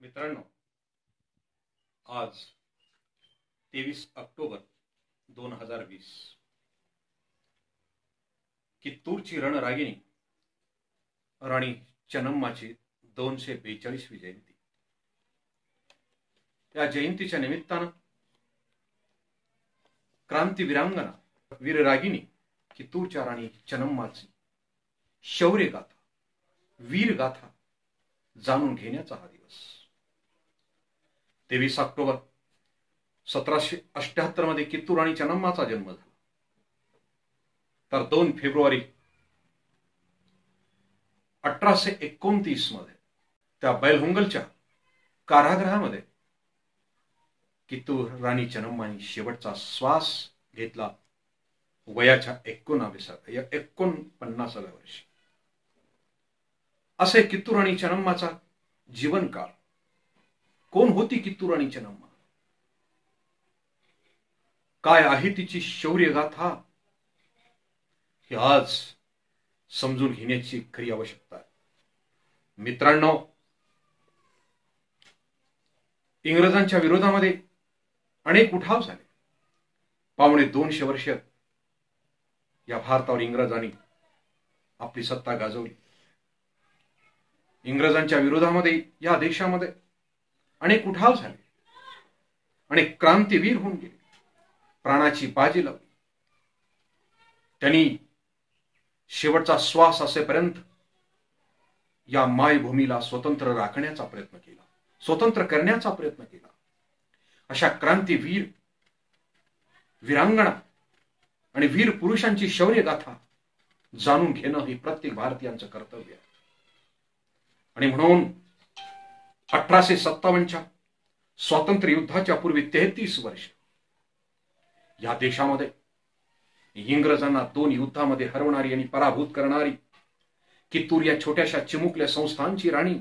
मित्रांनो, आज 23 ऑक्टोबर 2020 कित्तूरची रणरागिणी राणी चन्नम्माची 242वी जयंती. या जयंतीच्या निमित्तानं क्रांतीवीरांगना वीररागिणी कित्तूरच्या राणी चन्नम्माची शौर्यगाथा, वीरगाथा जाणून घेण्याचा हा दिवस. 23 ऑक्टोबर 1778 मध्ये कित्तूर राणी चन्नम्माचा जन्म झाला. तर 2 फेब्रुवारी 1829 मध्ये त्या बैलहोंगलच्या कारागृहामध्ये कित्तूर राणी चन्नम्मानी शेवटचा श्वास घेतला वयाच्या 49व्या वर्षी. असे कित्तूर राणी चन्नम्माचा जीवनकाळ. कोण होती कित्तूर राणी चन्नम्मा? काय आहे तिची शौर्यगाथा? ही आज समजून घेण्याची खरी आवश्यकता आहे. मित्रांनो, इंग्रजांच्या विरोधामध्ये अनेक उठाव झाले. 250 वर्ष या भारतावर इंग्रजांनी आपली सत्ता गाजवली. इंग्रजांच्या विरोधामध्ये या देशामध्ये अनेक उठाव झाले, अनेक क्रांतीवीर होऊन गेले, प्राणाची बाजी लावली. त्यांनी शेवटचा श्वास असेपर्यंत या मायभूमीला स्वतंत्र राखण्याचा प्रयत्न केला, स्वतंत्र करण्याचा प्रयत्न केला. अशा क्रांतीवीर, वीरांगणा आणि वीर पुरुषांची शौर्यगाथा जाणून घेणं हे प्रत्येक भारतीयांचं कर्तव्य आहे. आणि म्हणून 1857च्या स्वातंत्र्य युद्धाच्या पूर्वी 33 वर्ष या देशामध्ये इंग्रजांना 2 युद्धामध्ये हरवणारी आणि पराभूत करणारी कित्तूर या छोट्याशा चिमुकल्या संस्थानची राणी,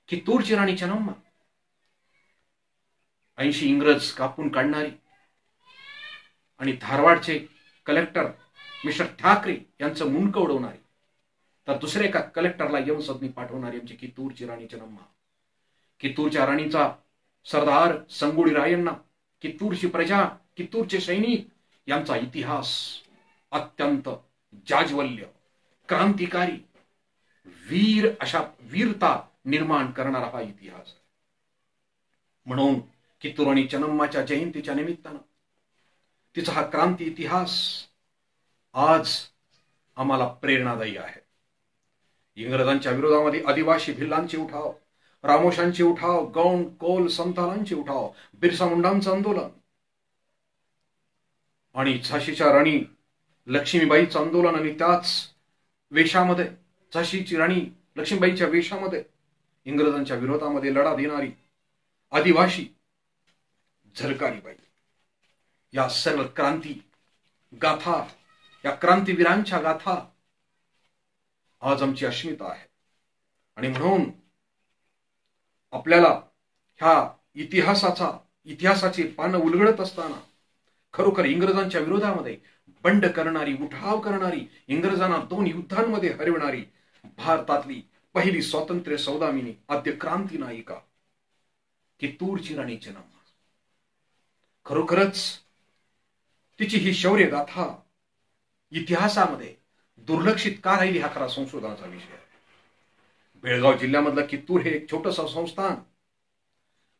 कित्तूरची राणी चन्नम्मा, 80 इंग्रज कापून काढणारी आणि धारवाडचे कलेक्टर मिस्टर ठाकरे यांचं मुंडकं उडवणारी, तर दुसऱ्या एका कलेक्टरला यमसदनी पाठवणारी आमची कित्तूरची राणी चन्नम्मा. कित्तूरच्या राणीचा सरदार संगोळी रायण्णा, कित्तूरची प्रजा, कित्तूरचे सैनिक यांचा इतिहास अत्यंत जाज्वल्य, क्रांतिकारी, वीर अशा वीरता निर्माण करणारा हा इतिहास आहे. म्हणून कित्तूर राणी चन्नम्माच्या जयंतीच्या निमित्तानं तिचा हा क्रांती इतिहास आज आम्हाला प्रेरणादायी आहे. इंग्रजांच्या विरोधामध्ये आदिवासी भिल्लांचे उठाव, रामोशांचे उठाव, गौंड, कोल, संथालांचे उठाव, बिरसा मुंडांचं आंदोलन आणि झाशीच्या राणी लक्ष्मीबाईचं आंदोलन आणि त्याच वेशामध्ये, झाशीची राणी लक्ष्मीबाईच्या वेशामध्ये इंग्रजांच्या विरोधामध्ये लढा देणारी आदिवासी झलकारीबाई, या सर्व क्रांती गाथा, या क्रांतीवीरांच्या गाथा आज आमची अस्मिता आहे. आणि म्हणून आपल्याला ह्या इतिहासाची पानं उलगडत असताना खरोखर इंग्रजांच्या विरोधामध्ये बंड करणारी, उठाव करणारी, इंग्रजांना 2 युद्धांमध्ये हरवणारी भारतातली पहिली स्वातंत्र्य सौदामिनी, आद्य क्रांती नायिका कित्तूरची राणी चन्नम्मा, खरोखरच तिची ही शौर्यगाथा इतिहासामध्ये दुर्लक्षित का राहिली हा खरा संशोधनाचा विषय आहे. बेळगाव जिल्ह्यामधलं कित्तूर हे एक छोटंसं संस्थान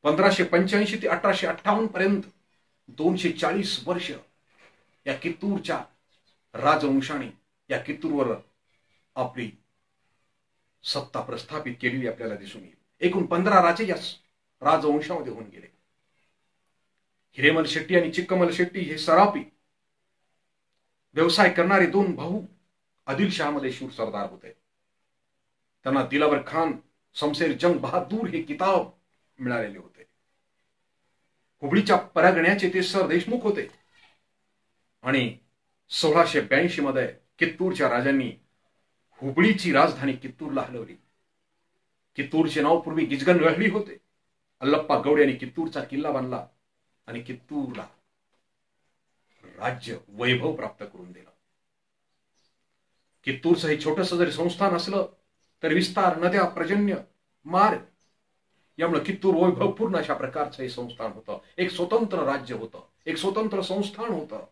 1585 ते 1858 पर्यंत 240 वर्ष या कित्तूरच्या राजवंशाने या कित्तूरवर आपली सत्ता प्रस्थापित केलेली आपल्याला दिसून येईल. एकूण 15 राजे या राजवंशामध्ये होऊन गेले. हिरेमल शेट्टी आणि चिक्कमल शेट्टी हे सराफी व्यवसाय करणारे 2 भाऊ आदिलशहामध्ये शूर सरदार होते. त्यांना दिलावर खान, शमशेर जंग बहादूर हे किताब मिळालेले होते. हुबळीच्या परगण्याचे ते सर देशमुख होते. आणि 1682 मध्ये कित्तूरच्या राजांनी हुबळीची राजधानी कित्तूरला हलवली. कित्तूरचे नाव पूर्वी गिजगन रहली होते. अल्लप्पा गौड यांनी कित्तूरचा किल्ला बांधला आणि कित्तूरला राज्य वैभव प्राप्त करून दिलं. कित्तूरचं हे छोटंसं जरी संस्थान असलं तर विस्तार, नद्या, पर्जन्य, मार्ग यामुळे कित्तूर वैभवपूर्ण अशा प्रकारचं हे संस्थान होतं, एक स्वतंत्र राज्य होतं, एक स्वतंत्र संस्थान होतं.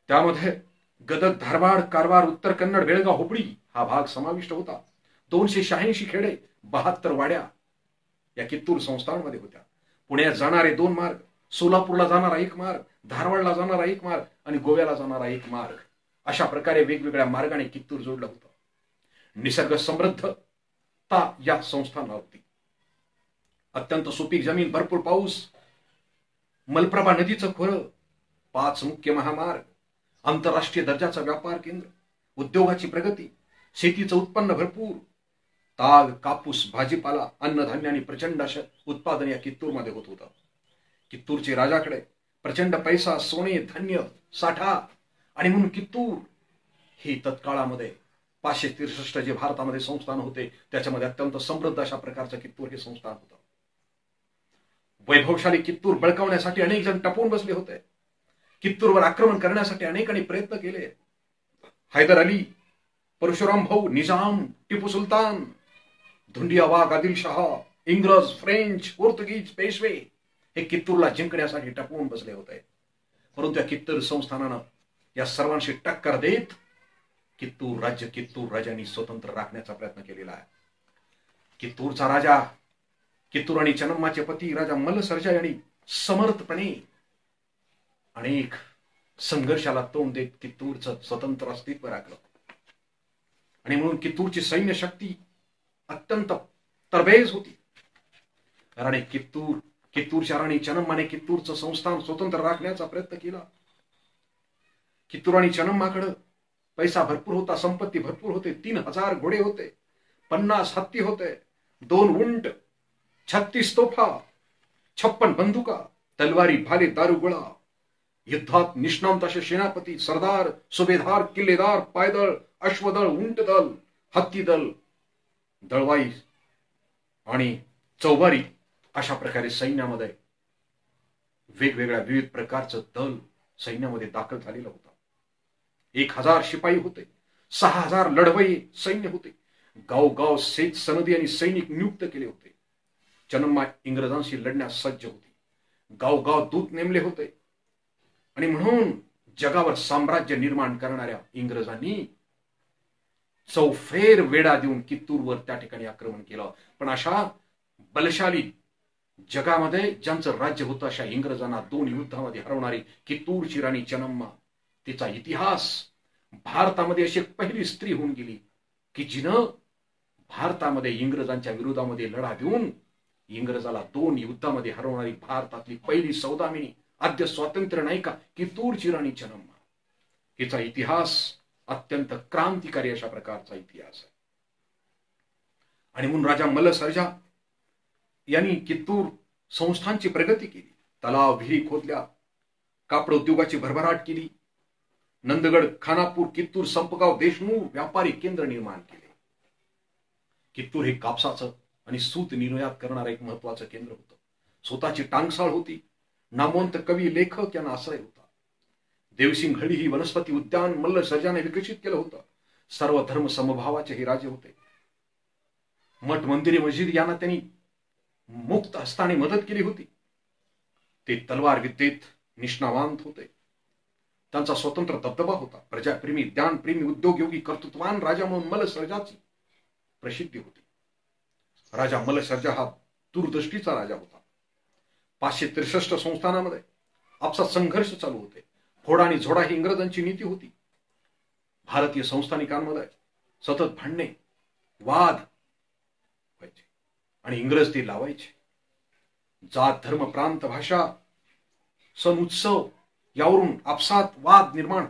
त्यामध्ये गदग, धारवाड, कारवार, उत्तर कन्नड, बेळगाव, हुबळी हा भाग समाविष्ट होता. 286 खेडे, 72 वाड्या या कित्तूर संस्थानमध्ये होत्या. पुण्यात जाणारे 2 मार्ग, सोलापूरला जाणारा 1 मार्ग, धारवाडला जाणारा 1 मार्ग आणि गोव्याला जाणारा 1 मार्ग, अशा प्रकारे वेगवेगळ्या मार्गाने कित्तूर जोडलं होतं. निसर्ग समृद्धता या संस्थानाला होती. अत्यंत सुपीक जमीन, भरपूर पाऊस, मलप्रभा नदीचं खोरं, 5 मुख्य महामार्ग, आंतरराष्ट्रीय दर्जाचं व्यापार केंद्र, उद्योगाची प्रगती, शेतीचं उत्पन्न भरपूर, ताग, कापूस, भाजीपाला, अन्नधान्य आणि प्रचंड असं उत्पादन या कित्तूरमध्ये होत होतं. कित्तूरचे राजाकडे प्रचंड पैसा, सोने, धान्य, साठा आणि म्हणून कित्तूर ही तत्काळामध्ये 563 जे भारतामध्ये संस्थान होते त्याच्यामध्ये अत्यंत समृद्ध अशा प्रकारचं कित्तूर हे संस्थान होतं. वैभवशाली कित्तूर बळकावण्यासाठी अनेक जण टपून बसले होते. कित्तूरवर आक्रमण करण्यासाठी अनेकांनी प्रयत्न केले. हैदर अली, परशुराम भाऊ, निजाम, टिपू सुलतान, धुंडियावाग, आदिलशहा, इंग्रज, फ्रेंच, पोर्तुगीज, पेशवे हे कित्तूरला जिंकण्यासाठी टपून बसले होते. परंतु या कित्तूर संस्थानानं या सर्वांशी टक्कर देत कित्तूर राज्य, कित्तूर राजांनी स्वतंत्र राखण्याचा प्रयत्न केलेला आहे. कित्तूरचा राजा, कित्तूर आणि चन्नम्माचे पती राजा मल्लसर्जा यांनी समर्थपणे अनेक संघर्षाला तोंड देत कित्तूरचं स्वतंत्र अस्तित्व राखलं. आणि म्हणून कित्तूरची सैन्य शक्ती अत्यंत तरबेज होती. राणी कित्तूरच्या राणी चन्नम्माने कित्तूरचं संस्थान स्वतंत्र राखण्याचा प्रयत्न केला. कित्तूर आणि चन्नम्माकडे पैसा भरपूर होता, संपत्ती भरपूर होते. 3000 घोडे होते, 50 हत्ती होते, 2 उंट, 36 तोफा, 56 बंदुका, तलवारी, भाले, दारुगोळा, युद्धात निष्णांत असे सेनापती, सरदार, सुभेदार, किल्लेदार, पायदळ, अश्वदळ, उंटदल, हत्तीदल, दळवाई आणि चौबारी अशा प्रकारे सैन्यामध्ये वेगवेगळ्या विविध प्रकारचं दल सैन्यामध्ये दाखल झालेलं होतं. 1000 शिपाई होते, 6000 लढवई सैन्य होते. गावगाव सनदी आणि सैनिक नियुक्त केले होते. चन्नम्मा इंग्रजांशी लढण्यास सज्ज होती. गावगाव दूत नेमले होते. आणि म्हणून जगावर साम्राज्य निर्माण करणाऱ्या इंग्रजांनी चौफेर वेढा देऊन कित्तूरवर त्या ठिकाणी आक्रमण केलं. पण अशा बलशाली जगामध्ये ज्यांचं राज्य होतं अशा इंग्रजांना 2 युद्धामध्ये हरवणारी कित्तूरची राणी चन्नम्मा, तिचा इतिहास भारतामध्ये अशी पहिली स्त्री होऊन गेली की जिनं भारतामध्ये इंग्रजांच्या विरोधामध्ये लढा देऊन इंग्रजाला 2 युद्धामध्ये हरवणारी भारतातली पहिली सौदामिनी, आद्य स्वातंत्र्य नायिका कित्तूरची राणी चन्नम्मा. हिचा इतिहास अत्यंत क्रांतिकारी अशा प्रकारचा इतिहास आहे. आणि म्हणून राजा मल्लसर्जा यांनी कित्तूर संस्थांची प्रगती केली. तलाव, विहिरी खोदल्या, कापड उद्योगाची भरभराट केली. नंदगड, खानापूर, कित्तूर, संपगाव, देशमुख व्यापारी केंद्र निर्माण केले. कित्तूर हे कापसाचं आणि सूत निर्यात करणारं एक महत्वाचं केंद्र होतं. स्वतःची टांगसाळ होती. नामवंत कवी, लेखक यांना आश्रय होता. देवसिंग हळी ही वनस्पती उद्यान मल्लसर्जाने विकसित केलं होतं. सर्व धर्म समभावाचे हे राजे होते. मठ, मंदिरे, मस्जिद यांना त्यांनी मुक्त हस्ताने मदत केली होती. ते तलवार विद्येत निष्णावांत होते. त्यांचा स्वतंत्र दबदबा होता. प्रजाप्रेमी, ज्ञानप्रेमी, उद्योगयोगी, कर्तृत्वान राजा म्हणून मल्लसर्जाची प्रसिद्धी होती. राजा मल्लसर्जा हा दूरदृष्टीचा राजा होता. 563 संस्थानामध्ये आपसात संघर्ष चालू होते. फोडा आणि झोडा ही इंग्रजांची नीती होती. भारतीय संस्थानिकांमध्ये सतत भांडणे, वाद व्हायचे आणि इंग्रज ते लावायचे. जात, धर्म, प्रांत, भाषा, सण, उत्सव यावरून आपसात वाद निर्माण.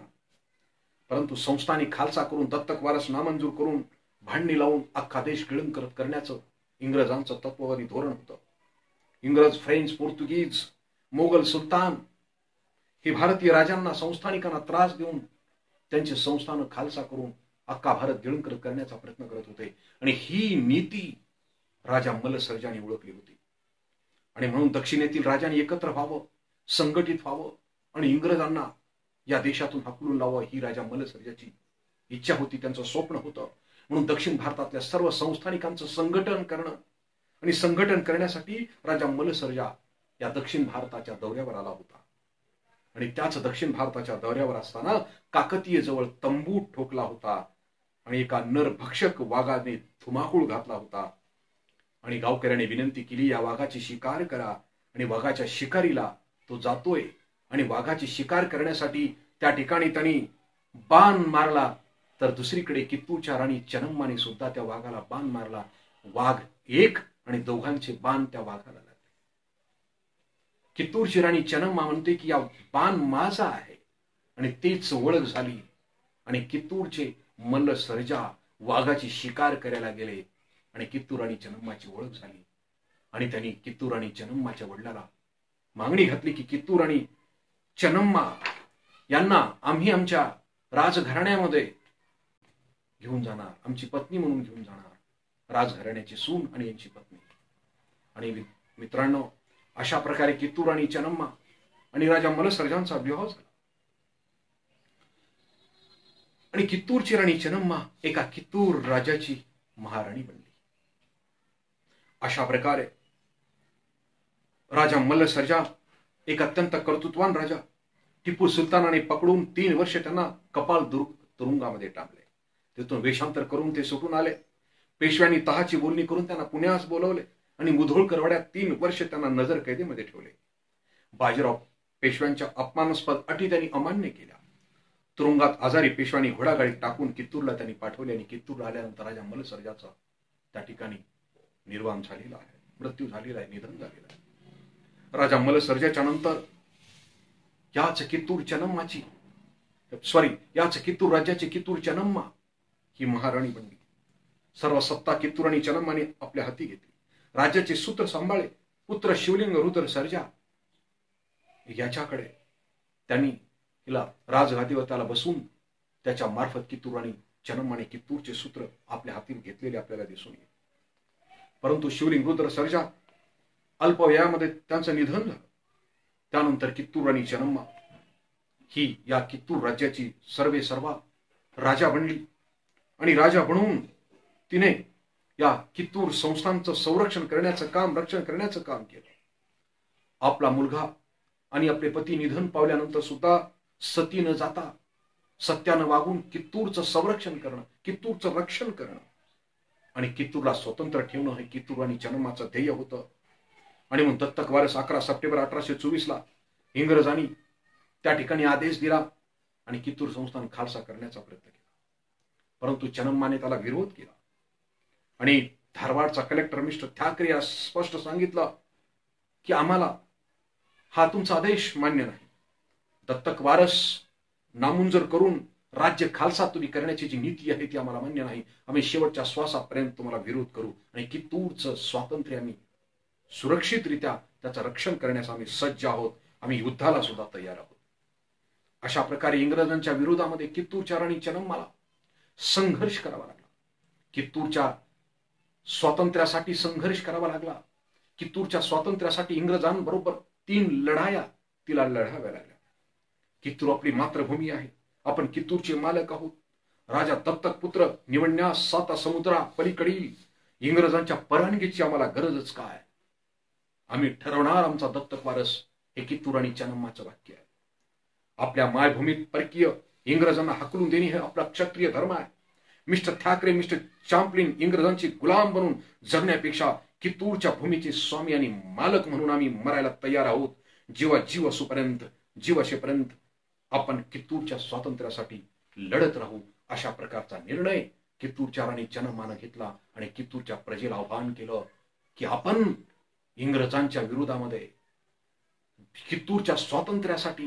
परंतु संस्थानिक खालसा करून, दत्तक वारस नामंजूर करून, भांडणी लावून अख्खा देश गिळंकृत करण्याचं इंग्रजांचं तत्ववादी धोरण होतं. इंग्रज, फ्रेंच, पोर्तुगीज, मोगल सुलतान हे भारतीय राजांना, संस्थानिकांना त्रास देऊन त्यांचे संस्थान खालसा करून अख्खा भारत गिळंकृत करण्याचा प्रयत्न करत होते. आणि ही नीती राजा मल्लसर्जाने ओळखली होती. आणि म्हणून दक्षिणेतील राजांनी एकत्र व्हावं, संघटित व्हावं आणि इंग्रजांना या देशातून हाकलून लावावं ही राजा मल्लसर्जाची इच्छा होती, त्यांचं स्वप्न होतं. म्हणून दक्षिण भारतातल्या सर्व संस्थानिकांचं संघटन करणं आणि संघटन करण्यासाठी राजा मलसर्जा या दक्षिण भारताच्या दौऱ्यावर आला होता. आणि त्याच दक्षिण भारताच्या दौऱ्यावर असताना काकतीय जवळ तंबू ठोकला होता आणि एका नरभक्षक वाघाने धुमाकूळ घातला होता. आणि गावकऱ्याने विनंती केली, या वाघाची शिकार करा. आणि वाघाच्या शिकारीला तो जातोय आणि वाघाची शिकार करण्यासाठी त्या ठिकाणी त्यांनी बाण मारला. तर दुसरीकडे कित्तूरच्या राणी चेन्नम्माने सुद्धा त्या वाघाला बाण मारला. वाघ एक आणि दोघांचे बाण त्या वाघाला लागले. कित्तूरची राणी चेन्नम्मा म्हणते की या बाण माझा आहे आणि तीच ओळख झाली. आणि कित्तूरचे मल्लसर्जा वाघाची शिकार करायला गेले आणि कित्तूर राणी चेन्नम्माची ओळख झाली. आणि त्यांनी कित्तूर राणी चेन्नम्माच्या वडिलाला मागणी घातली की कित्तूर राणी चेन्नम्मा यांना आम्ही आमच्या राजघराण्यामध्ये घेऊन जाणार, आमची पत्नी म्हणून घेऊन जाणार, राजघराण्याची सून आणि यांची पत्नी. आणि मित्रांनो, अशा प्रकारे कित्तूर राणी चेन्नम्मा आणि राजा मलसर्जांचा विवाह झाला. आणि कित्तूरची राणी चेन्नम्मा एका कित्तूर राजाची महाराणी बनली. अशा प्रकारे राजा मल्लसर्जा एक अत्यंत कर्तृत्वान राजा, टिपू सुलतानाने पकडून 3 वर्ष त्यांना कपाल तुरुंगामध्ये टाकले. तिथून वेषांतर करून ते सुटून आले. पेशव्यांनी तहाची बोलणी करून त्यांना पुण्यास बोलवले आणि मुधोळकर वाड्यात 3 वर्ष त्यांना नजर कैदेमध्ये ठेवले. बाजीराव पेशव्यांच्या अपमानास्पद अटी त्यांनी अमान्य केल्या. तुरुंगात आजारी पेशव्यांनी घोडागाडीत टाकून कित्तूरला त्यांनी पाठवले आणि कित्तूरला आल्यानंतर राजा मलसर्जाचा त्या ठिकाणी निर्वाण झालेला आहे, मृत्यू झालेला आहे, निधन झालेलं आहे. राजा मलसर्जाच्या नंतर याच कित्तूर चेन्नम्माची याच कित्तूर राज्याची कित्तूर चेन्नम्मा ही महाराणी बनली. सर्व सत्ता कित्तूर आणि चेन्नम्माने आपल्या हाती घेतली. राज्याचे सूत्र सांभाळे पुत्र शिवलिंग रुद्र सर्जा याच्याकडे त्यांनी हिला राजगादीवर त्याला बसून त्याच्या मार्फत कित्तूर आणि चेन्नम्माने कित्तूरचे सूत्र आपल्या हाती घेतलेले आपल्याला दिसून येईल. परंतु शिवलिंग रुद्र सर्जा अल्प वयामध्ये त्यांचं निधन झालं. त्यानंतर कित्तूर आणि चेन्नम्मा ही या कित्तूर राज्याची सर्वा राजा बनली. आणि राजा बनवून तिने या कित्तूर संस्थांचं संरक्षण करण्याचं काम, रक्षण करण्याचं काम केलं. आपला मुलगा आणि आपले पती निधन पावल्यानंतर सुद्धा सती न जाता सत्यानं वागून कित्तूरचं संरक्षण करणं, कित्तूरचं रक्षण करणं आणि कित्तूरला स्वतंत्र ठेवणं हे कित्तूर आणि चेन्नम्माचं ध्येय होतं. आणि म्हणून दत्तक वारस 11 सप्टेंबर 1824 इंग्रजांनी त्या ठिकाणी आदेश दिला आणि कित्तूर संस्थान खालसा करण्याचा प्रयत्न केला. परंतु चेन्नम्माने त्याला विरोध केला आणि धारवाडचा कलेक्टर मिस्टर ठाकरे या स्पष्ट सांगितलं की आम्हाला हा तुमचा आदेश मान्य नाही. दत्तक वारस नामंजूर करून राज्य खालसा तुम्ही करण्याची जी नीती आहे ती आम्हाला मान्य नाही. आम्ही शेवटच्या श्वासापर्यंत तुम्हाला विरोध करू आणि कित्तूरचं स्वातंत्र्य आम्ही सुरक्षितरित्या त्याचं रक्षण करण्यास आम्ही सज्ज आहोत. आम्ही युद्धाला सुद्धा तयार आहोत. अशा प्रकारे इंग्रजांच्या विरोधामध्ये कित्तूरच्या राणी चेन्नम्माला संघर्ष करावा लागला. कित्तूरच्या स्वातंत्र्यासाठी संघर्ष करावा लागला. कित्तूरच्या स्वातंत्र्यासाठी इंग्रजांबरोबर 3 लढाया तिला लढाव्या लागल्या. कित्तूर आपली मातृभूमी आहे. आपण कित्तूरचे मालक आहोत. राजा दत्तक पुत्र निवडण्यास 7 समुद्रा पलीकडील इंग्रजांच्या परवानगीची आम्हाला गरजच काय. आम्ही ठरवणार आमचा दत्तक वारस, हे कित्तूर आणि चेन्नम्माचं वाक्य आहे. आपल्या मायभूमीत परकीय इंग्रजांना हकलून देणे हे आपला क्षत्रिय धर्म आहे. मिस्टर ठाकरे, मिस्टर चॅम्पलिन इंग्रजांची गुलाम बनून जगण्यापेक्षा कित्तूरच्या भूमीचे स्वामी आणि मालक म्हणून आम्ही मरायला तयार आहोत. जीव असूपर्यंत, जीव असेपर्यंत आपण कित्तूरच्या स्वातंत्र्यासाठी लढत राहू. अशा प्रकारचा निर्णय कित्तूरच्या राणी चेन्नम्माने घेतला आणि कित्तूरच्या प्रजेला आवाहन केलं की आपण इंग्रजांच्या विरोधामध्ये कित्तूरच्या स्वातंत्र्यासाठी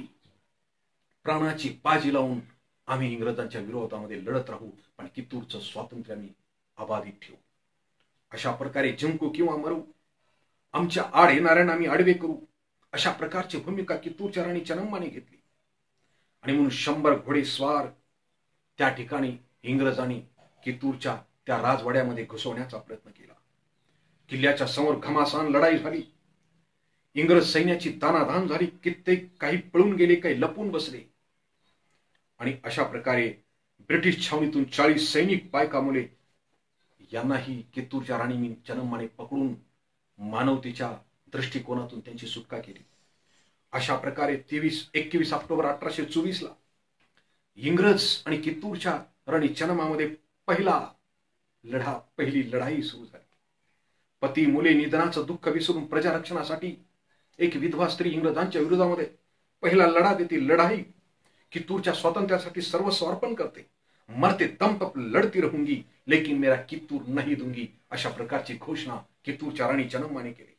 प्राणाची बाजी लावून आम्ही इंग्रजांच्या विरोधामध्ये लढत राहू, पण कित्तूरचं स्वातंत्र्य आम्ही अबाधित ठेवू. अशा प्रकारे जिंकू किंवा मरू, आमच्या आड येणाऱ्यांना आम्ही आडवे करू, अशा प्रकारची भूमिका कित्तूरच्या राणी चेन्नम्माने घेतली. आणि म्हणून 100 घोडेस्वार त्या ठिकाणी इंग्रजांनी कित्तूरच्या त्या राजवाड्यामध्ये घुसवण्याचा प्रयत्न केला. किल्ल्याच्या समोर घमासान लढाई झाली. इंग्रज सैन्याची दानादान झाली. कित्येक काही पळून गेले, काही लपून बसले. आणि अशा प्रकारे ब्रिटिश छावणीतून 40 सैनिक बायका मुले यांनाही कित्तूरच्या राणी चन्नम्माने पकडून मानवतेच्या दृष्टिकोनातून त्यांची सुटका केली. अशा प्रकारे 21 ऑक्टोबर 1824 ला इंग्रज आणि कित्तूरच्या राणी चन्नम्मामध्ये पहिली लढाई सुरू झाली. पती मुले निधनाचं दुःख विसरून प्रजारक्षणासाठी एक विधवा स्त्री इंग्रजांच्या विरोधामध्ये पहिला लढा देते. लढाई कित्तूरच्या स्वातंत्र्यासाठी सर्वस्व अर्पण करते. मरते दम तक लढती रहूंगी लेकिन मेरा कित्तूर नहीं दूंगी, अशा प्रकारची घोषणा कित्तूरच्या राणी चन्नम्माने केली.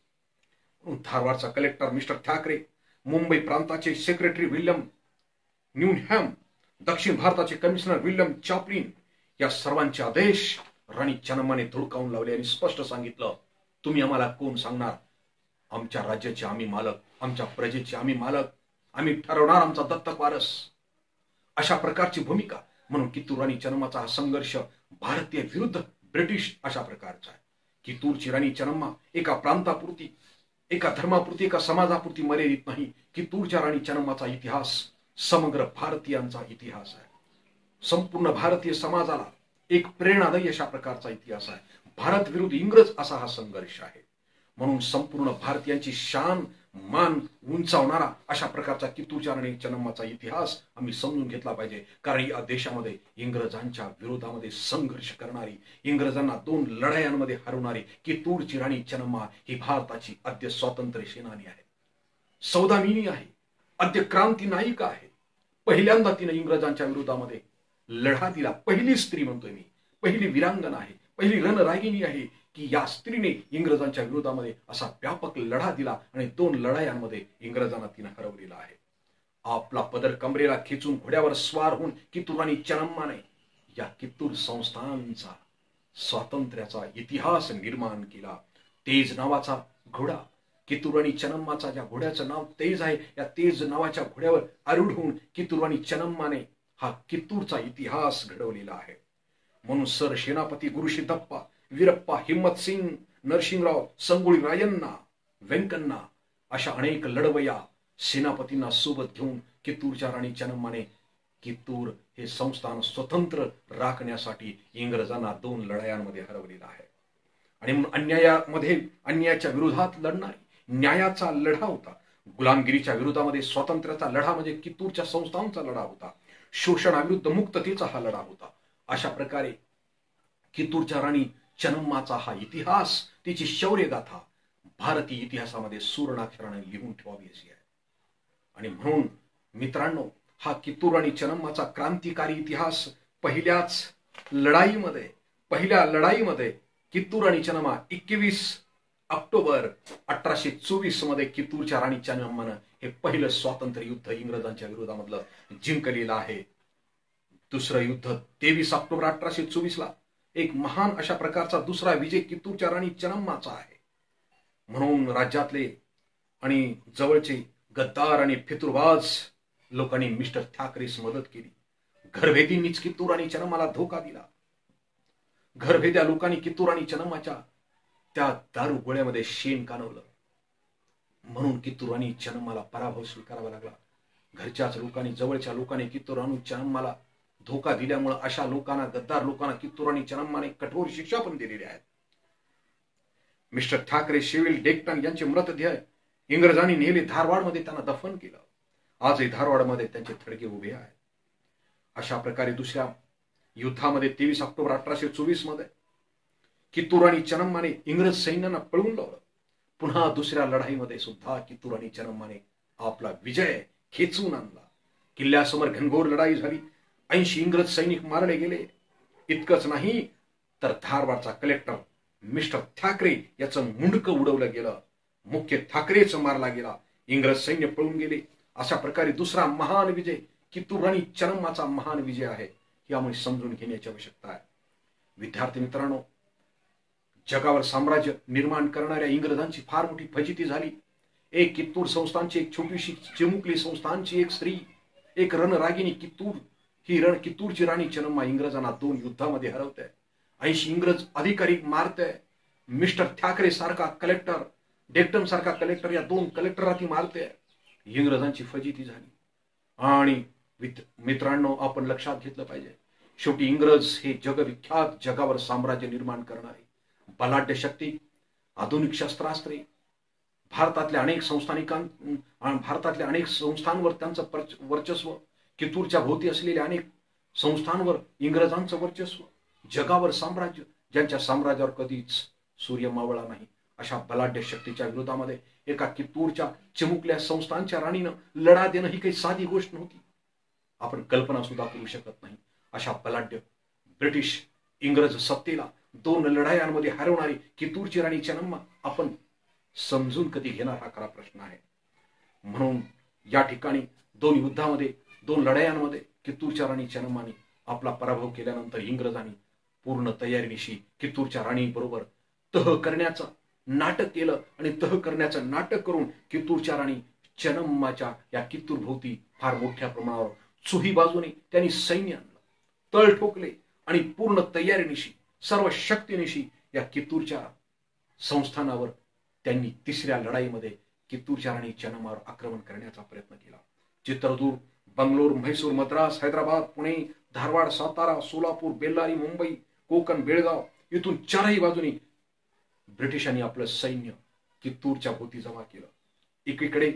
म्हणून धारवाडचा कलेक्टर मिस्टर ठाकरे, मुंबई प्रांताचे सेक्रेटरी विल्यम न्यूनहॅम, दक्षिण भारताचे कमिशनर विल्यम चॅपलिन या सर्वांचे आदेश राणी चन्नम्माने धुडकावून लावले आणि स्पष्ट सांगितलं, तुम्ही आम्हाला कोण सांगणार? आमच्या राज्याचे आम्ही मालक, आमच्या प्रजेचे आम्ही मालक, आम्ही ठरवणार आमचा दत्तक वारस. अशा प्रकारची भूमिका. म्हणून कित्तूर राणी चन्नम्माचा हा संघर्ष भारतीय विरुद्ध ब्रिटिश अशा प्रकारचा आहे. कित्तूरची राणी चन्नम्मा एका प्रांतापुरती, एका धर्मापुरती, एका समाजापुरती मर्यादित नाही. कित्तूरच्या राणी चन्नम्माचा इतिहास समग्र भारतीयांचा इतिहास आहे. संपूर्ण भारतीय समाजाला एक प्रेरणादायी अशा प्रकारचा इतिहास आहे. भारत विरुद्ध इंग्रज असा हा संघर्ष आहे. म्हणून संपूर्ण भारतीयांची शान मान उंचावणारा अशा प्रकारचा कित्तूरच्या राणी चन्नम्माचा इतिहास आम्ही समजून घेतला पाहिजे. कारण या देशामध्ये इंग्रजांच्या विरोधामध्ये संघर्ष करणारी, इंग्रजांना 2 लढायांमध्ये हरवणारी कित्तूरची राणी चन्नम्मा ही भारताची आद्य स्वातंत्र्य सेनानी आहे, सौदामिनी आहे, आद्य क्रांती नायिका आहे. पहिल्यांदा तिने इंग्रजांच्या विरोधामध्ये लढा दिला. पहिली स्त्री म्हणतोय मी, पहिली वीरांगना आहे, पहिली रणरागिणी आहे की या स्त्रीने इंग्रजांच्या विरोधामध्ये असा व्यापक लढा दिला आणि 2 लढायांमध्ये इंग्रजांना तिने हरवलेला आहे. आपला पदर कमरेला खेचून घोड्यावर स्वार होऊन कित्तूर राणी चन्नम्माने या कित्तूर संस्थानचा स्वातंत्र्याचा इतिहास निर्माण केला. तेज नावाचा घोडा, कित्तूर राणी चन्नम्माचा ज्या घोड्याचं नाव तेज आहे, या तेज नावाच्या घोड्यावर आरूढ होऊन कित्तूर राणी चन्नम्माने हा कित्तूरचा इतिहास घडवलेला आहे. म्हणून सर सेनापती गुरुशिद्धप्पा, वीरप्पा, हिम्मत सिंग, नरसिंगराव, संगोळी रायण्णा, व्यंकण्णा अशा अनेक लढवय्या सेनापतींना सोबत घेऊन कित्तूरच्या राणी चन्नम्माने कित्तूर हे संस्थान स्वतंत्र राखण्यासाठी इंग्रजांना 2 लढायांमध्ये हरवलेला आहे. आणि म्हणून अन्यायाच्या विरोधात लढणारी न्यायाचा लढा होता. गुलामगिरीच्या विरोधामध्ये स्वातंत्र्याचा लढा म्हणजे कित्तूरच्या संस्थांचा लढा होता. शोषणाविरुद्ध मुक्ततेचा हा लढा होता. अशा प्रकारे कित्तूरच्या राणी चन्नम्माचा हा इतिहास, तिची शौर्यगाथा भारतीय इतिहासामध्ये सुवर्णाक्षराने लिहून ठेवावी अशी आहे. आणि म्हणून मित्रांनो, हा कित्तूर राणी चन्नम्माचा क्रांतिकारी इतिहास पहिल्या लढाईमध्ये कित्तूर राणी चन्नम्मा 21 ऑक्टोबर 1824 मध्ये कित्तूरच्या राणी चन्नम्मानं हे पहिलं स्वातंत्र्य युद्ध इंग्रजांच्या विरोधामधलं जिंकलेलं आहे. दुसरं युद्ध 23 ऑक्टोबर 1824 ला एक महान अशा प्रकारचा दुसरा विजय कित्तूरच्या राणी चन्नम्माचा आहे. म्हणून राज्यातले आणि जवळचे गद्दार आणि फितुरबाज लोकांनी मिस्टर ठाकरेस मदत केली. घरभेदींनीच कित्तूर राणी चन्नम्माला धोका दिला. घरभेद्या लोकांनी कित्तूर राणी चन्नम्माच्या त्या दारू गोळ्यामध्ये शेण कानवलं. म्हणून कित्तूर राणी चन्नम्माला पराभव स्वीकारावा लागला. घरच्याच लोकांनी, जवळच्या लोकांनी कित्तूर राणी चन्नम्माला धोका दिल्यामुळे अशा लोकांना, गद्दार लोकांना कित्तूर राणी चन्नम्माने कठोर शिक्षा पण दिलेली आहे. मिस्टर ठाकरे, शेविल डेक्टन यांचे मृतदेह इंग्रजांनी नेले धारवाडमध्ये, त्यांना दफन केलं. आजही धारवाडमध्ये त्यांचे थडगे उभे आहेत. अशा प्रकारे दुसऱ्या युद्धामध्ये 23 ऑक्टोबर 1824 मध्ये कित्तूर राणी चन्नम्माने इंग्रज सैन्यांना पळवून लावलं. पुन्हा दुसऱ्या लढाईमध्ये सुद्धा कित्तूर राणी चन्नम्माने आपला विजय खेचून आणला. किल्ल्यासमोर घनघोर लढाई झाली. 80 इंग्रज सैनिक मारले गेले. इतकंच नाही तर धारवाडचा कलेक्टर मिस्टर ठाकरे याचं मुंडकं उडवलं गेलं. मुख्य ठाकरेच मारला गेला. इंग्रज सैन्य पळून गेले. अशा प्रकारे दुसरा महान विजय कित्तूर राणी चन्नम्माचा महान विजय आहे, हे आम्ही समजून घेण्याची आवश्यकता आहे. विद्यार्थी मित्रांनो, जगावर साम्राज्य निर्माण करणाऱ्या इंग्रजांची फार मोठी फजिती झाली. एक कित्तूर संस्थानची, एक छोटीशी चिमुकली संस्थानची एक स्त्री, एक रणरागिणी कित्तूरची राणी चन्नम्मा इंग्रजांना 2 युद्धामध्ये हरवते. 80 इंग्रज अधिकारी मारते. मिस्टर ठाकरे सारखा कलेक्टर, डेक्टन सारखा कलेक्टर, या 2 कलेक्टरला ती मारते. इंग्रजांची फजिती झाली. आणि मित्रांनो, आपण लक्षात घेतलं पाहिजे, शेवटी इंग्रज हे जगविख्यात जगावर साम्राज्य निर्माण करणारे बलाढ्य शक्ती, आधुनिक शस्त्रास्त्रे, भारतातल्या अनेक संस्थांवर त्यांचं वर्चस्व, कित्तूरच्या भोवती असलेल्या अनेक संस्थांवर इंग्रजांचं वर्चस्व, जगावर साम्राज्य ज्यांच्या साम्राज्यावर कधीच सूर्य मावळला नाही, अशा बलाढ्य शक्तीच्या विरोधामध्ये एका कित्तूरच्या चिमुकल्या संस्थांच्या राणीनं लढा देणं ही काही साधी गोष्ट नव्हती. आपण कल्पना सुद्धा करू शकत नाही. अशा बलाढ्य ब्रिटिश इंग्रज सत्तेला 2 लढायांमध्ये हरवणारी कित्तूरची राणी चेन्नम्मा आपण समजून कधी घेणार हा खरा प्रश्न आहे. म्हणून या ठिकाणी 2 युद्धामध्ये 2 लढायांमध्ये कित्तूरच्या राणी चेन्नम्माने आपला पराभव केल्यानंतर इंग्रजांनी पूर्ण तयारीनिशी कित्तूरच्या राणी बरोबर तह करण्याचं नाटक केलं आणि तह करण्याचं नाटक करून कित्तूरच्या राणी चेन्नम्माच्या या कित्तूर भोवती फार मोठ्या प्रमाणावर चोही बाजूने त्यांनी सैन्य आणलं, तळ ठोकले आणि पूर्ण तयारीनिशी सर्व शक्तीनिशी या कित्तूरच्या संस्थानावर त्यांनी 3ऱ्या लढाईमध्ये कित्तूरच्या राणी चेन्नम्मावर आक्रमण करण्याचा प्रयत्न केला. चित्रदुर्ग, बंगलोर, म्हैसूर, मद्रास, हैदराबाद, पुणे, धारवाड, सातारा, सोलापूर, बेल्लारी, मुंबई, कोकण, बेळगाव इथून 4ही बाजूनी ब्रिटिशांनी आपलं सैन्य कित्तूरच्या भोवती जमा केलं. एकीकडे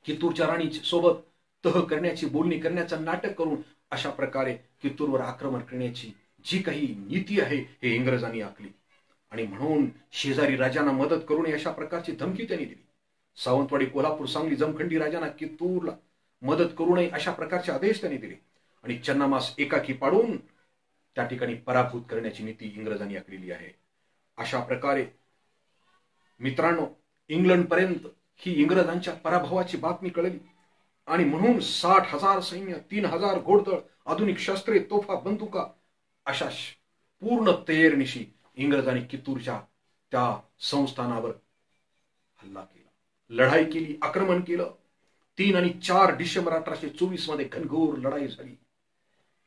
कित्तूरच्या राणी सोबत तह करण्याची, बोलणी करण्याचं नाटक करून अशा प्रकारे कित्तूरवर आक्रमण करण्याची जी काही नीती आहे हे इंग्रजांनी आखली आणि म्हणून शेजारी राजांना मदत करू नये अशा प्रकारची धमकी त्यांनी दिली. सावंतवाडी, कोल्हापूर, सांगली, जमखंडी राजांना कित्तूरला मदत करू नये अशा प्रकारचे आदेश त्यांनी दिले आणि चन्नामास एकाकी पाडून त्या ठिकाणी पराभूत करण्याची नीती इंग्रजांनी आखलेली आहे. अशा प्रकारे मित्रांनो, इंग्लंड पर्यंत ही इंग्रजांच्या पराभवाची बातमी कळली आणि म्हणून 60,000 सैन्य, 3,000 घोडदळ, आधुनिक शस्त्रे, तोफा, बंदुका अशा पूर्ण तयारीनिशी इंग्रजांनी कित्तूरच्या त्या संस्थानावर हल्ला केला, लढाई केली, आक्रमण केलं. 3 आणि 4 डिसेंबर 1824 मध्ये घनघोर लढाई झाली.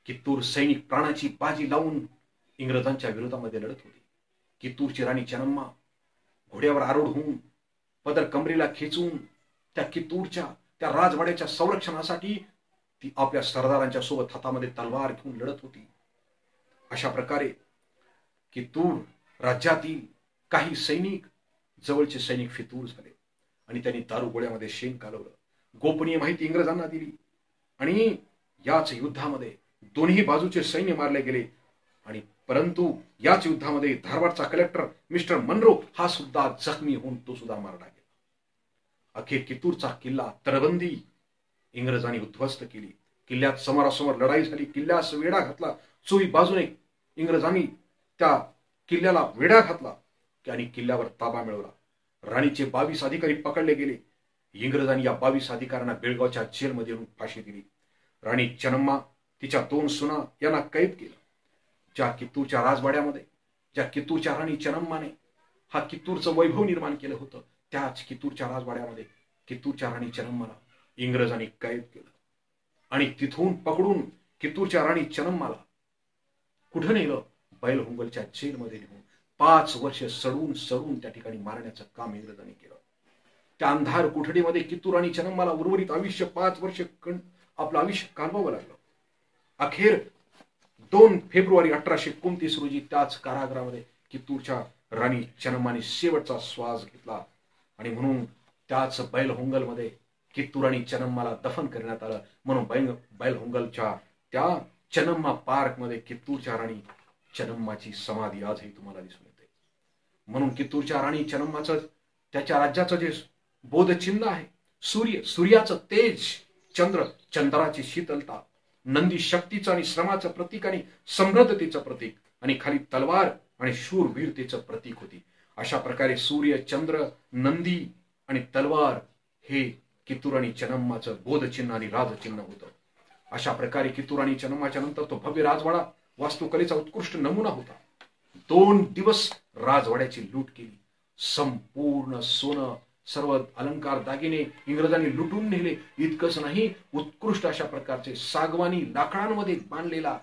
कित्तूर सैनिक प्राणाची बाजी लावून इंग्रजांच्या विरोधामध्ये लढत होते. कित्तूरची राणी चेन्नम्मा घोड्यावर आरूढ होऊन, पदर कमरेला खेचून त्या कित्तूरच्या त्या राजवाड्याच्या संरक्षणासाठी ती आपल्या सरदारांच्या सोबत हातामध्ये तलवार घेऊन लढत होती. अशा प्रकारे कित्तूर राज्यातील काही सैनिक, जवळचे सैनिक फितूर झाले आणि त्यांनी दारुगोळ्यामध्ये शेण कालवलं. गोपनीय माहिती इंग्रजांना दिली आणि याच युद्धामध्ये दोन्ही बाजूचे सैन्य मारले गेले आणि परंतु याच युद्धामध्ये धारवाडचा कलेक्टर मिस्टर मनरो हा सुद्धा जखमी होऊन तो सुद्धा मारला गेला. अखेर कित्तूरचा किल्ला तटबंदी इंग्रजांनी उद्ध्वस्त केली. किल्ल्यात समोरासमोर लढाई झाली. किल्ल्यास वेढा घातला. चोही बाजूने इंग्रजांनी त्या किल्ल्याला वेढा घातला आणि किल्ल्यावर ताबा मिळवला. राणीचे 22 अधिकारी पकडले गेले. इंग्रजांनी या 22 अधिकाऱ्यांना बेळगावच्या जेलमध्ये येऊन फाशी दिली. राणी चेन्नम्मा, तिच्या 2 सुना यांना कैद केलं. ज्या कित्तूरच्या राजवाड्यामध्ये ज्या कित्तूरच्या राणी चेन्नम्माने हा कित्तूरचं वैभव निर्माण केलं होतं, त्याच कित्तूरच्या राजवाड्यामध्ये कित्तूरच्या राणी चेन्नम्माला इंग्रजांनी कैद केलं आणि तिथून पकडून कित्तूरच्या राणी चेन्नम्माला कुठं नेलं? बैलहुंगलच्या जेलमध्ये नेऊन 5 वर्ष सडून त्या ठिकाणी मारण्याचं काम इंग्रजांनी केलं. त्या अंधार कोठडीमध्ये कित्तूर आणि चेन्नम्माला उर्वरित आयुष्य 5 वर्ष आपलं आयुष्य घालवावं लागलं. अखेर 2 फेब्रुवारी 1829 रोजी त्याच कारागृहामध्ये कित्तूरच्या राणी चेन्नम्माने शेवटचा श्वास घेतला आणि म्हणून त्याच बैलहोंगलमध्ये कित्तूर आणि चेन्नम्माला दफन करण्यात आलं. म्हणून बैलहोंगलच्या त्या चेन्नम्मा पार्क मध्ये कित्तूरच्या राणी चेन्नम्माची समाधी आजही तुम्हाला दिसून येते. म्हणून कित्तूरच्या राणी चेन्नम्माचं, त्याच्या राज्याचं जे बोधचिन्ह आहे, सूर्याचं तेज, चंद्र, चंद्राची शीतलता, नंदी शक्तीचं आणि श्रमाचं प्रतीक आणि समृद्धतेचं प्रतीक आणि खाली तलवार आणि शूरवीरतेचं प्रतीक होती. अशा प्रकारे सूर्य, चंद्र, नंदी आणि तलवार हे कित्तूर आणि चेन्नम्माचं बोधचिन्ह आणि राजचिन्ह होतं. अशा प्रकारे कित्तूर आणि चेन्नम्माच्या नंतर तो भव्य राजवाडा वास्तुकलेचा उत्कृष्ट नमुना होता. 2 दिवस राजवाड्याची लूट केली. संपूर्ण सोनं, सर्व अलंकार, दागिने इंग्रजांनी लुटून नेले. इतकंच नाही, उत्कृष्ट अशा प्रकारचे सागवानी लाकडांमध्ये बांधलेला,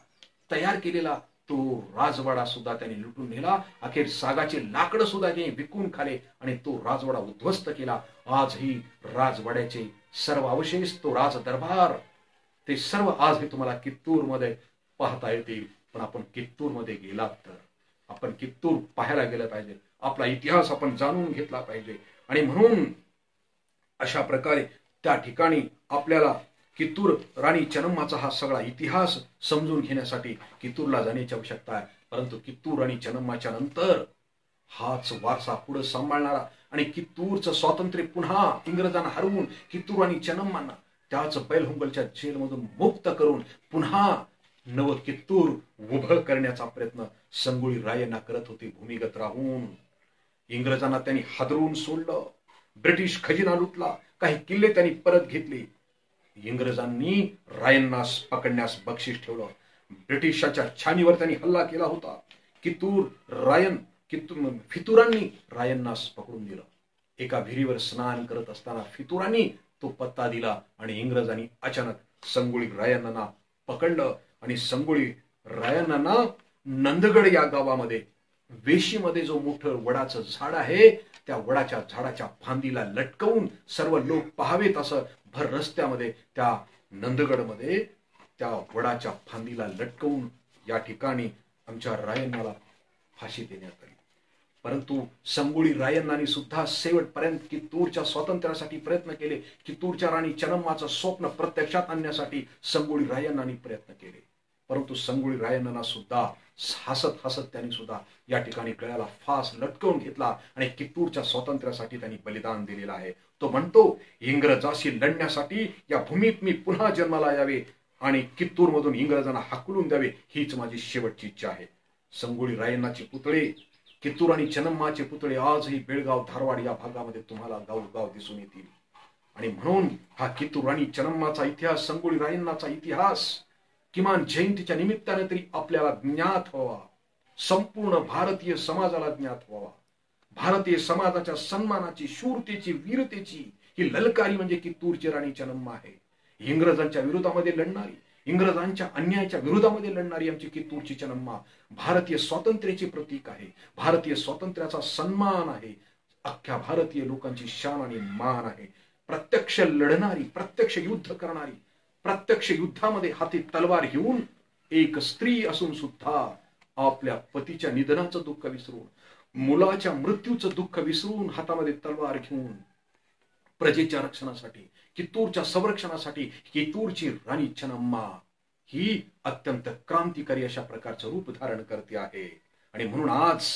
तयार केलेला तो राजवाडा सुद्धा त्यांनी लुटून नेला. अखेर सागाचे लाकड सुद्धा त्यांनी विकून खाले आणि तो राजवाडा उद्ध्वस्त केला. आजही राजवाड्याचे सर्व अवशेष, तो राज दरबार, ते सर्व आजही तुम्हाला कित्तूर मध्ये पाहता येतील. पण आपण कित्तूरमध्ये गेलात तर आपण कित्तूर पाहायला गेलं पाहिजे, आपला इतिहास आपण जाणून घेतला पाहिजे. आणि म्हणून अशा प्रकारे त्या ठिकाणी आपल्याला कित्तूर राणी चेन्नम्माचा हा सगळा इतिहास समजून घेण्यासाठी कित्तूरला जाण्याची आवश्यकता आहे. परंतु कित्तूर राणी चेन्नम्माच्या नंतर हाच वारसा पुढे सांभाळणारा आणि कित्तूरचं स्वातंत्र्य पुन्हा इंग्रजांना हरवून कित्तूर राणी चेन्नम्मांना त्याच बैलहुंगलच्या जेलमधून मुक्त करून पुन्हा नव कित्तूर उभं करण्याचा प्रयत्न संगोळी रायांना करत होते. भूमिगत राहून इंग्रजांना त्यांनी हादरवून सोडलं, ब्रिटिश खजिना लुटला, काही किल्ले त्यांनी परत घेतले. इंग्रजांनी रायांना पकडण्यास बक्षीस ठेवलं. ब्रिटिशाच्या छानीवर त्यांनी हल्ला केला होता. फितुरांनी रायांना पकडून दिलं. एका विहिरीवर स्नान करत असताना फितुरांनी तो पत्ता दिला आणि इंग्रजांनी अचानक संगोळी रायांना पकडलं आणि संगोळी रायांना नंदगड या गावामध्ये वेशीमध्ये जो मोठं वडाचं झाड आहे त्या वडाच्या झाडाच्या फांदीला लटकवून सर्व लोक पाहावेत असं भर रस्त्यामध्ये त्या नंदगडमध्ये त्या वडाच्या फांदीला लटकवून या ठिकाणी आमच्या रायण्णाला फाशी देण्यात आली. परंतु संगोळी रायण्णांनी सुद्धा शेवटपर्यंत कित्तूरच्या स्वातंत्र्यासाठी प्रयत्न केले. कित्तूरच्या राणी चेन्नम्माचं स्वप्न प्रत्यक्षात आणण्यासाठी संगोळी रायण्णांनी प्रयत्न केले. परंतु संगोळी रायण्णांना सुद्धा हसत हसत त्यांनी सुद्धा या ठिकाणी गळ्याला फास लटकवून घेतला आणि कित्तूरच्या स्वातंत्र्यासाठी त्यांनी बलिदान दिलेलं आहे. तो म्हणतो इंग्रजाशी लढण्यासाठी या भूमीत मी पुन्हा जन्माला यावे आणि कित्तूर मधून इंग्रजांना हाकलून द्यावे हीच माझी शेवटची इच्छा आहे. संगोळी रायण्णाचे पुतळे, कित्तूर आणि चेन्नम्माचे पुतळे आजही बेळगाव धारवाड या भागामध्ये तुम्हाला गावगाव दिसून येतील. आणि म्हणून हा कित्तूर आणि चेन्नम्माचा इतिहास, संगोळी रायण्णाचा इतिहास किमान जयंतीच्या निमित्ताने तरी आपल्याला ज्ञात व्हावा, संपूर्ण भारतीय समाजाला ज्ञात व्हावा. भारतीय समाजाच्या सन्मानाची, शूरतेची, वीरतेची ही ललकारी म्हणजे कित्तूरची राणी चेन्नम्मा आहे. इंग्रजांच्या विरोधामध्ये लढणारी, इंग्रजांच्या अन्यायाच्या विरोधामध्ये लढणारी आमची कित्तूरची चेन्नम्मा भारतीय स्वातंत्र्याचे प्रतीक आहे, भारतीय स्वातंत्र्याचा सन्मान आहे, अख्ख्या भारतीय लोकांची शान आणि मान आहे. प्रत्यक्ष लढणारी, प्रत्यक्ष युद्ध करणारी, प्रत्यक्ष युद्धामध्ये हाती तलवार घेऊन एक स्त्री असून सुद्धा आपल्या पतीच्या निधनाचं दुःख विसरून, मुलाच्या मृत्यूचं दुःख विसरून हातामध्ये तलवार घेऊन प्रजेच्या रक्षणासाठी, कित्तूरच्या संरक्षणासाठी कित्तूरची राणी चेन्नम्मा ही अत्यंत क्रांतिकारी अशा प्रकारचं रूप धारण करते आहे. आणि म्हणून आज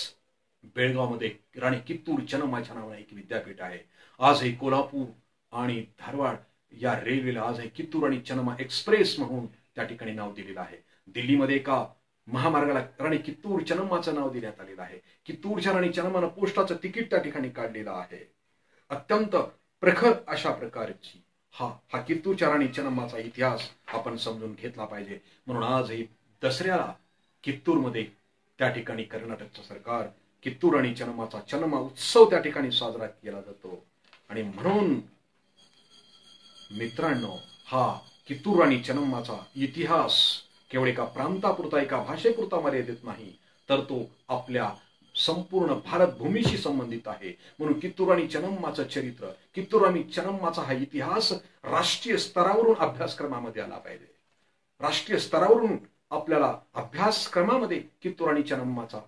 बेळगावमध्ये राणी कित्तूर चेन्नम्माच्या नावाने एक विद्यापीठ आहे. आजही कोल्हापूर आणि धारवाड या रेल्वेला आजही कित्तूर आणि चेन्नम्मा एक्सप्रेस म्हणून त्या ठिकाणी नाव दिलेलं आहे. दिल्लीमध्ये एका महामार्गाला राणी कित्तूर चेन्नम्माचं नाव देण्यात आलेलं आहे. कित्तूरच्या राणी चेन्नम्मानं पोस्टाचं तिकीट त्या ठिकाणी काढलेलं आहे. अत्यंत प्रखर अशा प्रकारची हा कित्तूरच्या राणी चेन्नम्माचा इतिहास आपण समजून घेतला पाहिजे. म्हणून आजही दसऱ्याला कित्तूरमध्ये त्या ठिकाणी कर्नाटकचं सरकार कित्तूर आणि चेन्नम्माचा चेन्नम्मा उत्सव त्या ठिकाणी साजरा केला जातो. आणि म्हणून मित्रांनो, हा कित्तूर आणि चेन्नम्माचा इतिहास केवळ एका प्रांतापुरता, एका भाषेपुरता मर्यादित नाही, तर तो आपल्या संपूर्ण भारत भूमीशी संबंधित आहे. म्हणून कित्तूर आणि चेन्नम्माचं चरित्र, कित्तूर आणि चेन्नम्माचा हा इतिहास राष्ट्रीय स्तरावरून अभ्यासक्रमामध्ये आला पाहिजे. राष्ट्रीय स्तरावरून आपल्याला अभ्यासक्रमामध्ये कित्तूर आणि चेन्नम्माचा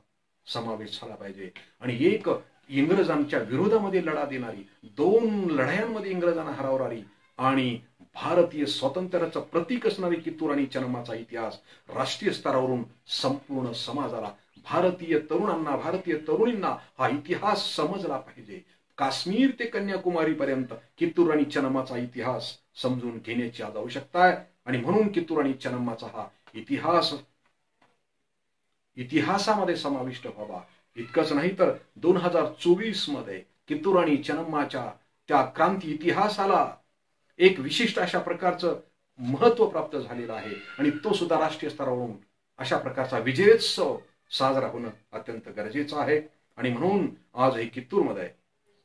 समावेश झाला पाहिजे. आणि एक इंग्रजांच्या विरोधामध्ये लढा देणारी, 2 लढायांमध्ये इंग्रजांना हरवणारी आणि भारतीय स्वातंत्र्याचं प्रतीक असणारी कित्तूर आणि चेन्नम्माचा इतिहास राष्ट्रीय स्तरावरून संपूर्ण समाजाला, भारतीय तरुणांना, भारतीय तरुणींना हा इतिहास समजला पाहिजे. काश्मीर ते कन्याकुमारी पर्यंत कित्तूर आणि चेन्नम्माचा इतिहास समजून घेण्याची आज आवश्यकता आहे. आणि म्हणून कित्तूर आणि चेन्नम्माचा हा इतिहास इतिहासामध्ये समाविष्ट व्हावा. इतकंच नाही तर 2024 मध्ये कित्तूर आणि चेन्नम्माच्या त्या क्रांती इतिहासाला एक विशिष्ट अशा प्रकारचं महत्व प्राप्त झालेलं आहे. आणि तो सुद्धा राष्ट्रीय स्तरावरून अशा प्रकारचा विजयोत्सव साजरा होणं अत्यंत गरजेचं आहे. आणि म्हणून आज हे कित्तूरमध्ये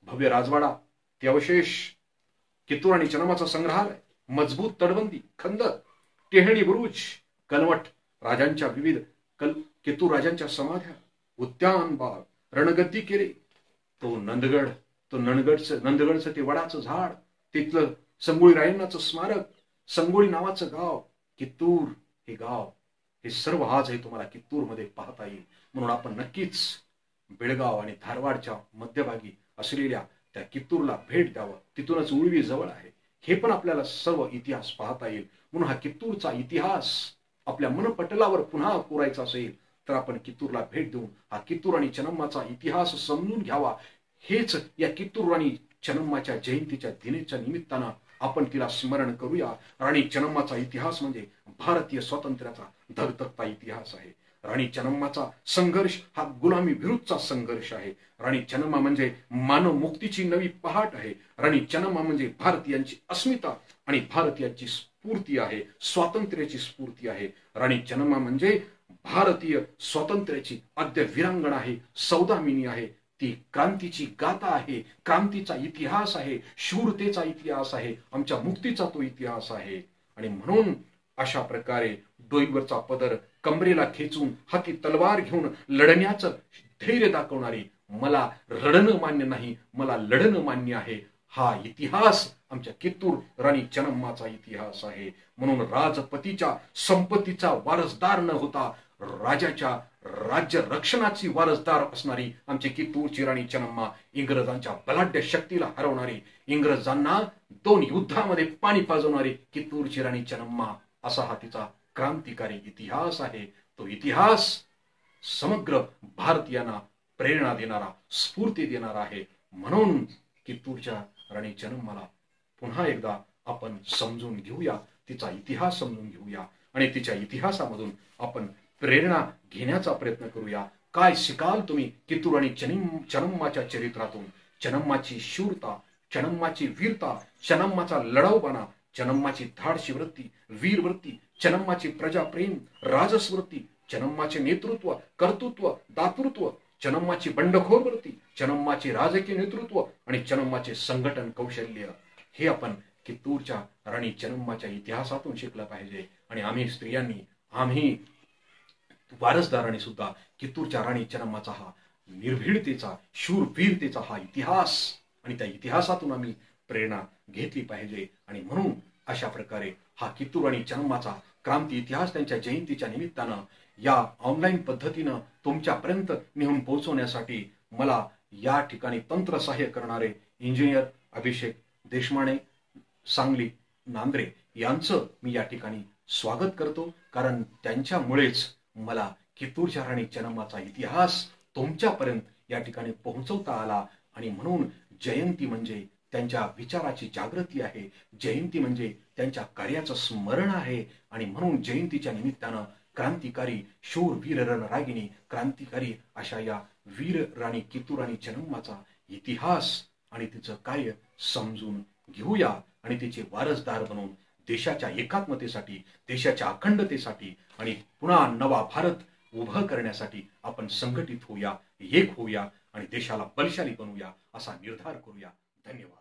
भव्य राजवाडा, ते अवशेष, कित्तूर आणि चेन्नम्माचा संग्रहालय, मजबूत तटबंदी, खंदक, टेहळी बुरुज, कलवट, राजांच्या विविध कित्तूर राजांच्या समाध्या, उद्यान बाग, रणगद्दी केले, तो नंदगडचं ते वडाचं झाड, तिथलं संगोळी रायण्णाचं स्मारक, संगोळी नावाचं गाव, कित्तूर हे गाव हे सर्व आजही तुम्हाला कित्तूरमध्ये पाहता येईल. म्हणून आपण नक्कीच बेळगाव आणि धारवाडच्या मध्यभागी असलेल्या त्या कित्तूरला भेट द्यावं. तिथूनच उळवी जवळ आहे. हे पण आपल्याला सर्व इतिहास पाहता येईल. म्हणून हा कित्तूरचा इतिहास आपल्या मनपटलावर पुन्हा कोरायचा असेल तर आपण कित्तूरला भेट देऊन हा कित्तूर आणि चन्नम्माचा इतिहास समजून घ्यावा. हेच या कित्तूर राणी चन्नम्माच्या जयंतीच्या दिनेच्या निमित्तानं आपण तिला स्मरण करूया. राणी चन्नम्माचा इतिहास म्हणजे भारतीय स्वातंत्र्याचा धगधगता इतिहास आहे. राणी चन्नम्माचा संघर्ष हा गुलामी विरुद्धचा संघर्ष आहे. राणी चन्नम्मा म्हणजे मानव मुक्तीची नवी पहाट आहे. राणी चन्नम्मा म्हणजे भारतीयांची अस्मिता आणि भारतीयांची स्फूर्ती आहे, स्वातंत्र्याची स्फूर्ती आहे. राणी चन्नम्मा म्हणजे भारतीय स्वातंत्र्याची आद्य वीरांगण आहे, सौदामिनी आहे. ती क्रांतीची गाथा आहे, क्रांतीचा इतिहास आहे, शूरतेचा इतिहास आहे, आमच्या मुक्तीचा तो इतिहास आहे. आणि म्हणून अशा प्रकारे डोईवरचा पदर कमरेला खेचून हाती तलवार घेऊन लढण्याचं धैर्य दाखवणारी, मला रडणं मान्य नाही, मला लढणं मान्य आहे, हा इतिहास आमच्या कित्तूर राणी चन्नम्माचा इतिहास आहे. म्हणून राजपतीच्या संपत्तीचा वारसदार न होता राजाच्या राज्य रक्षणाची वारसदार असणारी आमची कित्तूरची राणी चन्नम्मा, इंग्रजांच्या बलाढ्य शक्तीला हरवणारी, इंग्रजांना 2 युद्धामध्ये पाणी पाजवणारी कित्तूरची राणी चन्नम्मा, असा हा तिचा क्रांतिकारी इतिहास आहे. तो इतिहास समग्र भारतीयांना प्रेरणा देणारा, स्फूर्ती देणारा आहे. म्हणून कित्तूरच्या राणी चन्नम्माला पुन्हा एकदा आपण समजून घेऊया, तिचा इतिहास समजून घेऊया आणि तिच्या इतिहासामधून आपण प्रेरणा घेण्याचा प्रयत्न करूया. काय शिकाल तुम्ही कित्तूर आणि चन्नम्माच्या चरित्रातून? चन्नम्माची शूरता, चन्नम्माची वीरता, चन्नम्माचा लढाऊपणा, चन्नम्माची धाडशी वृत्ती, वीरवृत्ती, चन्नम्माची प्रजाप्रेम, राजस्वृत्ती, चन्नम्माचे नेतृत्व, कर्तृत्व, दातृत्व, चन्नम्माची बंडखोर वृत्ती, चन्नम्माचे राजकीय नेतृत्व आणि चन्नम्माचे संघटन कौशल्य, हे आपण कित्तूरच्या राणी चन्नम्माच्या इतिहासातून शिकलं पाहिजे. आणि आम्ही स्त्रियांनी, आम्ही वारसदारांनी सुद्धा कित्तूरच्या राणी चन्नम्माचा हा निर्भीडतेचा, शूरवीरतेचा हा इतिहास आणि त्या इतिहासातून आम्ही प्रेरणा घेतली पाहिजे. आणि म्हणून अशा प्रकारे हा कित्तूर आणि चन्नम्माचा क्रांती इतिहास त्यांच्या जयंतीच्या निमित्तानं या ऑनलाईन पद्धतीनं तुमच्यापर्यंत नेऊन पोहोचवण्यासाठी मला या ठिकाणी तंत्र सहाय्य करणारे इंजिनियर अभिषेक देशमाने, सांगली नांद्रे यांचं मी या ठिकाणी स्वागत करतो. कारण त्यांच्यामुळेच मला कित्तूरच्या राणी चन्नम्माचा इतिहास तुमच्यापर्यंत या ठिकाणी पोहोचवता आला. आणि म्हणून जयंती म्हणजे त्यांच्या विचाराची जागृती आहे, जयंती म्हणजे त्यांच्या कार्याचं स्मरण आहे. आणि म्हणून जयंतीच्या निमित्तानं क्रांतिकारी शूर वीर रणरागिणी, क्रांतिकारी अशा या वीर राणी कित्तूर राणी चन्नम्माचा इतिहास आणि तिचं कार्य समजून घेऊया आणि तिचे वारसदार बनून देशाच्या एकात्मतेसाठी, देशाच्या अखंडतेसाठी आणि पुन्हा नवा भारत उभं करण्यासाठी आपण संघटित होऊया, एक होऊया आणि देशाला बलशाली बनवूया, असा निर्धार करूया. धन्यवाद.